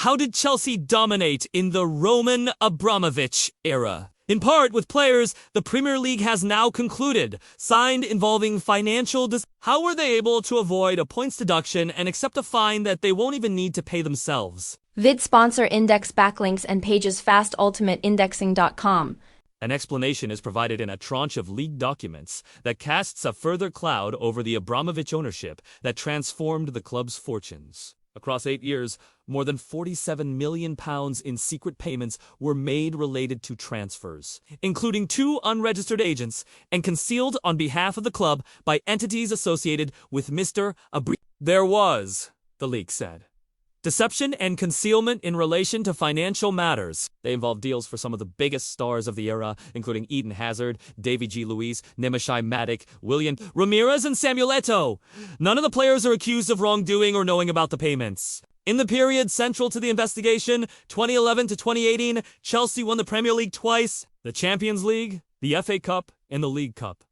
How did Chelsea dominate in the Roman Abramovich era? In part with players the Premier League has now concluded, signed involving financial How were they able to avoid a points deduction and accept a fine that they won't even need to pay themselves? Vid sponsor index backlinks and pages fastultimateindexing.com. An explanation is provided in a tranche of leaked documents that casts a further cloud over the Abramovich ownership that transformed the club's fortunes. Across 8 years, more than £47 million in secret payments were made related to transfers, including 2 unregistered agents and concealed on behalf of the club by entities associated with Mr. Abramovich. There was, the leak said, deception and concealment in relation to financial matters. They involved deals for some of the biggest stars of the era, including Eden Hazard, Davy G. Luiz, Nemeshai Matic, Willian, Ramirez, and Samuel Eto'o. None of the players are accused of wrongdoing or knowing about the payments. In the period central to the investigation, 2011 to 2018, Chelsea won the Premier League twice, the Champions League, the FA Cup, and the League Cup.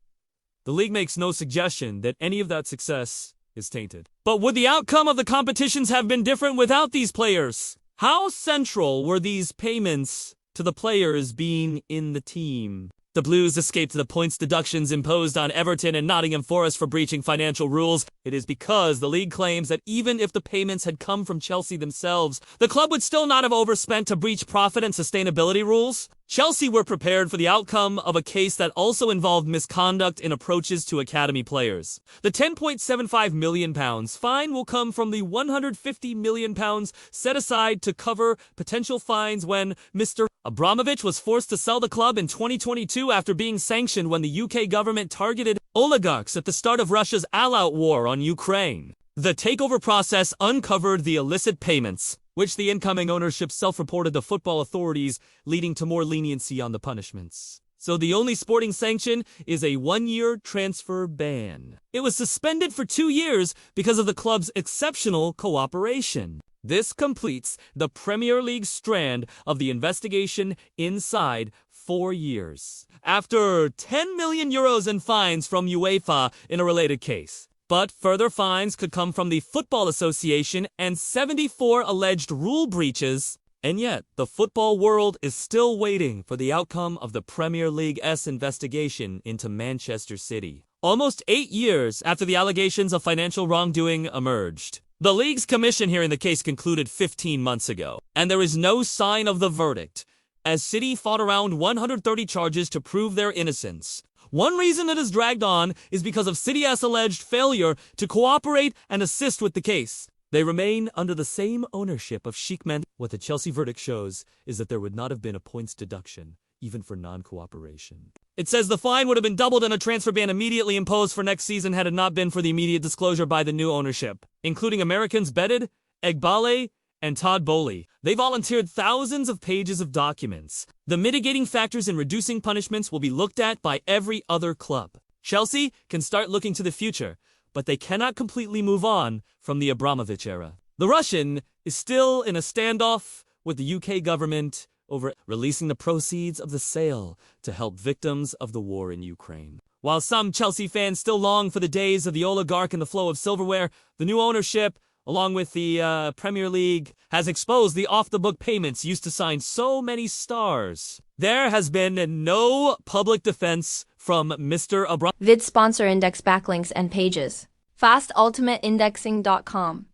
The league makes no suggestion that any of that success is tainted. But would the outcome of the competitions have been different without these players? How central were these payments to the players being in the team? The Blues escaped the points deductions imposed on Everton and Nottingham Forest for breaching financial rules. It is because the league claims that even if the payments had come from Chelsea themselves, the club would still not have overspent to breach profit and sustainability rules. Chelsea were prepared for the outcome of a case that also involved misconduct in approaches to academy players. The £10.75 million fine will come from the £150 million set aside to cover potential fines when Mr. Abramovich was forced to sell the club in 2022 after being sanctioned when the UK government targeted oligarchs at the start of Russia's all-out war on Ukraine. The takeover process uncovered the illicit payments, which the incoming ownership self-reported to football authorities, leading to more leniency on the punishments. So the only sporting sanction is a 1-year transfer ban. It was suspended for 2 years because of the club's exceptional cooperation. This completes the Premier League strand of the investigation inside 4 years, after €10 million in fines from UEFA in a related case. But further fines could come from the Football Association and 74 alleged rule breaches. And yet, the football world is still waiting for the outcome of the Premier League's investigation into Manchester City. Almost 8 years after the allegations of financial wrongdoing emerged. The league's commission hearing the case concluded 15 months ago, and there is no sign of the verdict, as City fought around 130 charges to prove their innocence. One reason it has dragged on is because of City's alleged failure to cooperate and assist with the case. They remain under the same ownership of Sheikh Men. What the Chelsea verdict shows is that there would not have been a points deduction, even for non-cooperation. It says the fine would have been doubled and a transfer ban immediately imposed for next season had it not been for the immediate disclosure by the new ownership, including Americans Bedid, Egbale, and Todd Bowley. They volunteered thousands of pages of documents. The mitigating factors in reducing punishments will be looked at by every other club. Chelsea can start looking to the future, but they cannot completely move on from the Abramovich era. The Russian is still in a standoff with the UK government over releasing the proceeds of the sale to help victims of the war in Ukraine. While some Chelsea fans still long for the days of the oligarch and the flow of silverware, the new ownership, along with the Premier League, has exposed the off-the-book payments used to sign so many stars. There has been no public defense from Mr. Abramovich. Vid sponsor index backlinks and pages. fastultimateindexing.com.